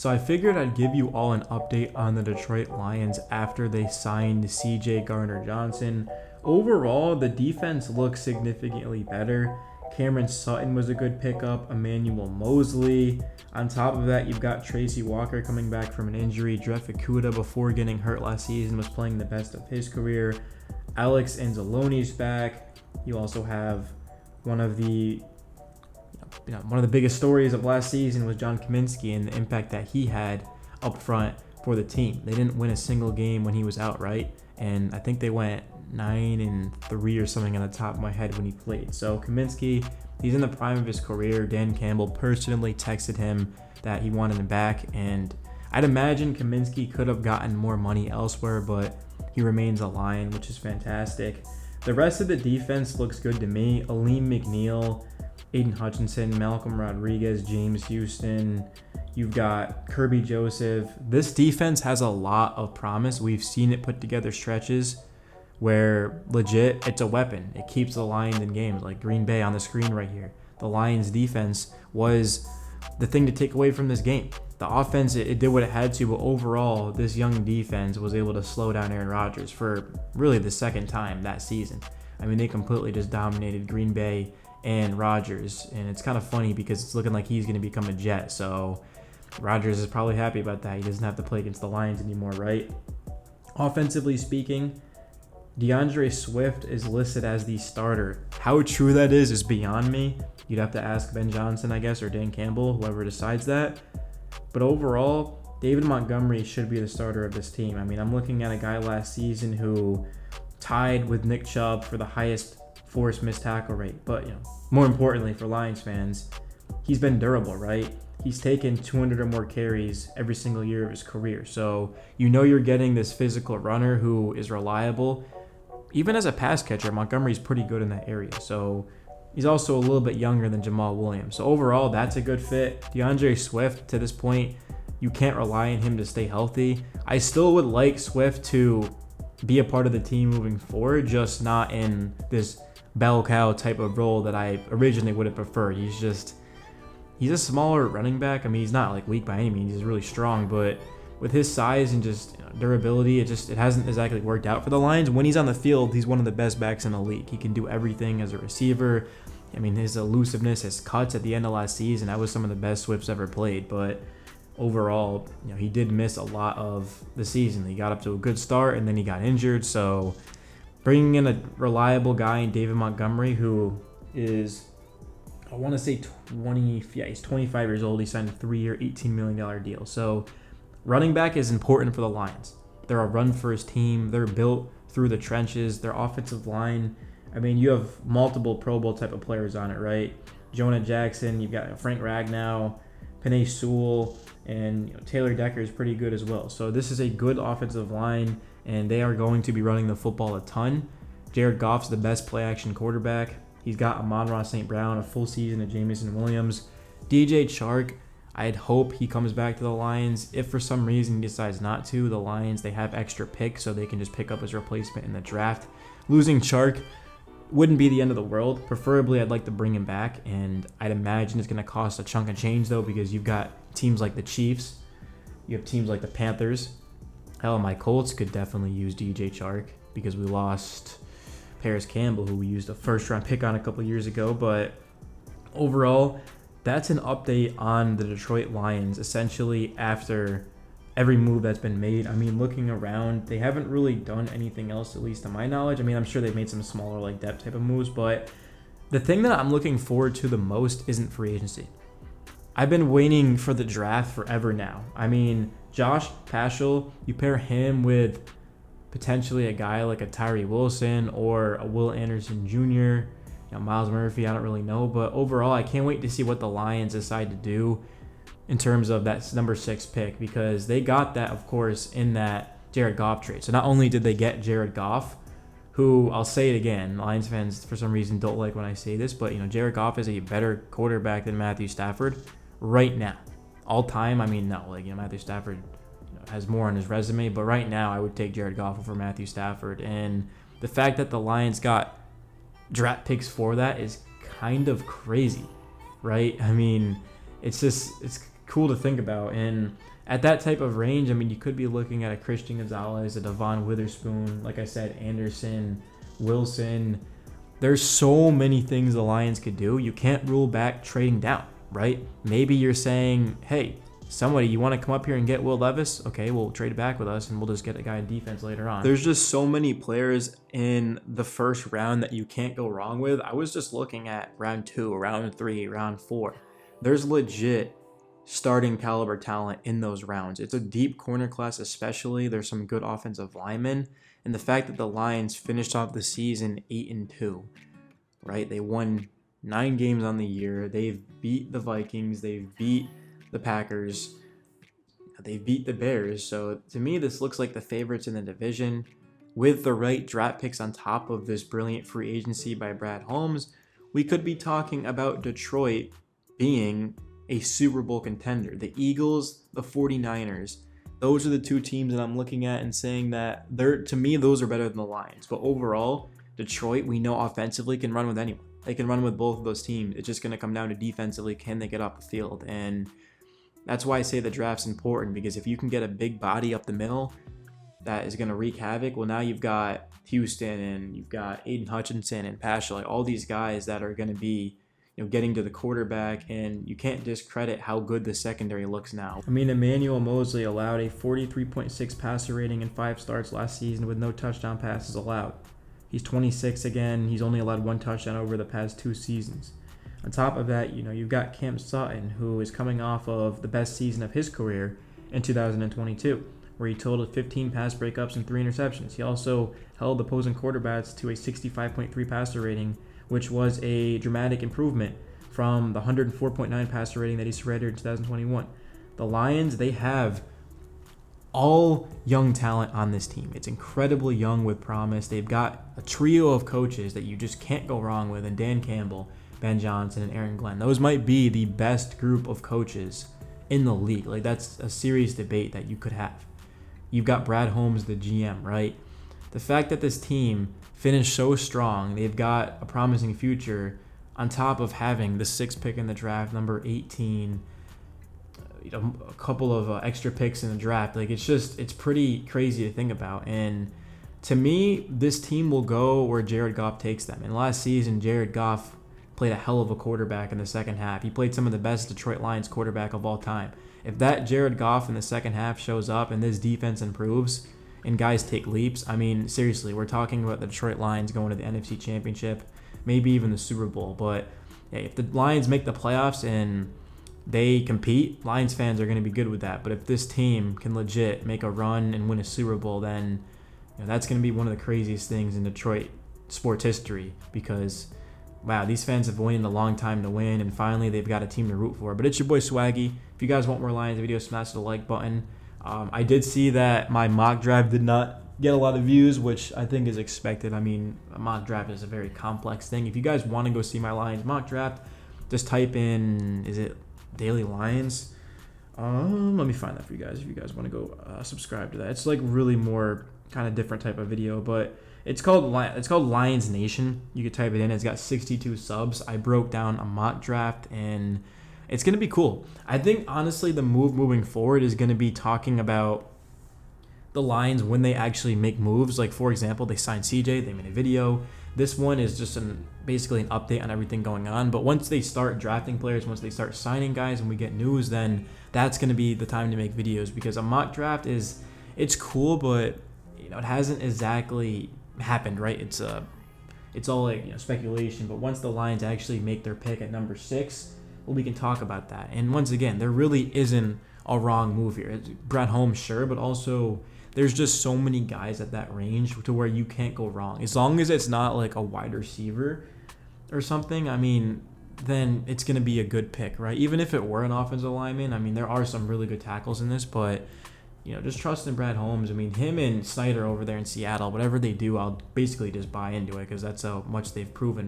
So I figured I'd give you all an update on the Detroit Lions after they signed CJ Gardner-Johnson. Overall, the defense looks significantly better. Cameron Sutton was a good pickup, Emmanuel Mosley. On top of that, you've got Tracy Walker coming back from an injury. Jeff Okudah, before getting hurt last season, was playing the best of his career. Alex Anzalone's back. You also have one of the biggest stories of last season was John Kaminsky and the impact that he had up front for the team. They didn't win a single game when he was out, right? And I think they went 9-3 or something on the top of my head when he played. So Kaminsky, he's in the prime of his career. Dan Campbell personally texted him that he wanted him back, and I'd imagine Kaminsky could have gotten more money elsewhere, but he remains a Lion, which is fantastic. The rest of the defense looks good to me. Aleem McNeil, Aiden Hutchinson, Malcolm Rodriguez, James Houston. You've got Kirby Joseph. This defense has a lot of promise. We've seen it put together stretches where legit it's a weapon. It keeps the Lions in games, like Green Bay on the screen right here. The Lions defense was the thing to take away from this game. The offense, it did what it had to, but overall, this young defense was able to slow down Aaron Rodgers for really the second time that season. I mean, they completely just dominated Green Bay and Rodgers, and it's kind of funny because it's looking like he's going to become a Jet, so Rodgers is probably happy about that. He doesn't have to play against the Lions anymore, right? Offensively speaking, DeAndre Swift is listed as the starter. How true that is beyond me. You'd have to ask Ben Johnson, I guess, or Dan Campbell, whoever decides that. But overall, David Montgomery should be the starter of this team. I mean, I'm looking at a guy last season who tied with Nick Chubb for the highest forced missed tackle rate. But, more importantly for Lions fans, he's been durable, right? He's taken 200 or more carries every single year of his career. So you're getting this physical runner who is reliable. Even as a pass catcher, Montgomery's pretty good in that area. So he's also a little bit younger than Jamal Williams. So overall, that's a good fit. DeAndre Swift, to this point, you can't rely on him to stay healthy. I still would like Swift to be a part of the team moving forward, just not in this bell cow type of role that I originally would have preferred. He's a smaller running back. I mean, he's not like weak by any means. He's really strong, but with his size and just durability, it hasn't exactly worked out for the Lions. When he's on the field, he's one of the best backs in the league. He can do everything as a receiver. I mean, his elusiveness, his cuts at the end of last season, that was some of the best Swift's ever played. But overall, he did miss a lot of the season. He got up to a good start, and then he got injured. So bringing in a reliable guy in David Montgomery, who is, I want to say he's 25 years old. He signed a 3-year, $18 million deal. So running back is important for the Lions. They're a run-first team. They're built through the trenches. Their offensive line, I mean, you have multiple Pro Bowl type of players on it, right? Jonah Jackson, you've got Frank Ragnow, Penei Sewell, and Taylor Decker is pretty good as well. So this is a good offensive line, and they are going to be running the football a ton. Jared Goff's the best play-action quarterback. He's got Amon-Ra St. Brown, a full season of Jameson Williams. DJ Chark, I'd hope he comes back to the Lions. If for some reason he decides not to, the Lions, they have extra picks, so they can just pick up his replacement in the draft. Losing Chark wouldn't be the end of the world. Preferably, I'd like to bring him back, and I'd imagine it's going to cost a chunk of change, though, because you've got teams like the Chiefs. You have teams like the Panthers. Hell, my Colts could definitely use DJ Chark because we lost Paris Campbell, who we used a first-round pick on a couple years ago. But overall, that's an update on the Detroit Lions, essentially after every move that's been made. I mean, looking around, they haven't really done anything else, at least to my knowledge. I mean, I'm sure they've made some smaller, like, depth type of moves, but the thing that I'm looking forward to the most isn't free agency. I've been waiting for the draft forever now. I mean, Josh Paschal, you pair him with potentially a guy like a Tyree Wilson or a Will Anderson Jr., Miles Murphy, I don't really know. But overall, I can't wait to see what the Lions decide to do in terms of that number 6 pick, because they got that, of course, in that Jared Goff trade. So not only did they get Jared Goff, who, I'll say it again, Lions fans for some reason don't like when I say this, but Jared Goff is a better quarterback than Matthew Stafford right now. All time, I mean, no. Matthew Stafford has more on his resume, but right now I would take Jared Goff over Matthew Stafford. And the fact that the Lions got draft picks for that is kind of crazy, right? I mean, it's cool to think about. And At that type of range, I mean, you could be looking at a Christian Gonzalez, a Devon Witherspoon, like I said, Anderson, Wilson. There's so many things the Lions could do. You can't rule back trading down, right? Maybe you're saying, hey, somebody, you want to come up here and get Will Levis? Okay, we'll trade it back with us, and we'll just get a guy in defense later on. There's just so many players in the first round that you can't go wrong with. I was just looking at round 2, round 3, round 4. There's legit starting caliber talent in those rounds. It's a deep corner class especially. There's some good offensive linemen. And the fact that the Lions finished off the season 8-2, right? They won 9 games on the year. They've beat the Vikings. They've beat the Packers. They beat the Bears. So to me, this looks like the favorites in the division. With the right draft picks on top of this brilliant free agency by Brad Holmes, we could be talking about Detroit being a Super Bowl contender. The Eagles, the 49ers, those are the 2 teams that I'm looking at and saying that to me, those are better than the Lions. But overall, Detroit, we know offensively can run with anyone. They can run with both of those teams. It's just going to come down to defensively, can they get off the field? And that's why I say the draft's important, because if you can get a big body up the middle that is going to wreak havoc, well, now you've got Houston and you've got Aiden Hutchinson and Pasha, like all these guys that are going to be getting to the quarterback, and you can't discredit how good the secondary looks now. I mean, Emmanuel Mosley allowed a 43.6 passer rating in 5 starts last season with no touchdown passes allowed. He's 26 again. He's only allowed 1 touchdown over the past 2 seasons. On top of that, you've got Cam Sutton, who is coming off of the best season of his career in 2022, where he totaled 15 pass breakups and 3 interceptions. He also held opposing quarterbacks to a 65.3 passer rating, which was a dramatic improvement from the 104.9 passer rating that he surrendered in 2021. The Lions, they have all young talent on this team. It's incredibly young with promise. They've got a trio of coaches that you just can't go wrong with, and Dan Campbell, Ben Johnson, and Aaron Glenn. Those might be the best group of coaches in the league. Like, that's a serious debate that you could have. You've got Brad Holmes, the GM, right? The fact that this team finished so strong, they've got a promising future on top of having the 6th pick in the draft, number 18, a couple of extra picks in the draft. Like, it's pretty crazy to think about. And to me, this team will go where Jared Goff takes them. And last season, Jared Goff played a hell of a quarterback in the second half. He played some of the best Detroit Lions quarterback of all time. If that Jared Goff in the second half shows up and this defense improves and guys take leaps, I mean, seriously, we're talking about the Detroit Lions going to the NFC Championship, maybe even the Super Bowl. But hey, if the Lions make the playoffs and they compete, Lions fans are going to be good with that. But if this team can legit make a run and win a Super Bowl, then that's going to be one of the craziest things in Detroit sports history, because wow, these fans have waited a long time to win, and finally they've got a team to root for. But it's your boy Swaggy. If you guys want more Lions videos, smash the like button. I did see that my mock draft did not get a lot of views, which I think is expected. I mean, a mock draft is a very complex thing. If you guys want to go see my Lions mock draft, just type in, is it Daily Lions? Let me find that for you guys if you guys want to go subscribe to that. It's like really more kind of different type of video, but it's called Lions Nation. You could type it in. It's got 62 subs. I broke down a mock draft, and it's going to be cool. I think, honestly, the move moving forward is going to be talking about the Lions when they actually make moves. Like, for example, they signed CJ. They made a video. This one is just basically an update on everything going on. But once they start drafting players, once they start signing guys and we get news, then that's going to be the time to make videos, because a mock draft it's cool, but it hasn't exactly happened, right? It's all like speculation. But once the Lions actually make their pick at number 6, well, we can talk about that. And once again, there really isn't a wrong move here. It's Brad Holmes, sure, but also there's just so many guys at that range to where you can't go wrong. As long as it's not like a wide receiver or something, I mean, then it's going to be a good pick, right? Even if it were an offensive lineman, I mean, there are some really good tackles in this, but just trust in Brad Holmes. I mean, him and Snyder over there in Seattle, whatever they do, I'll basically just buy into it, because that's how much they've proven.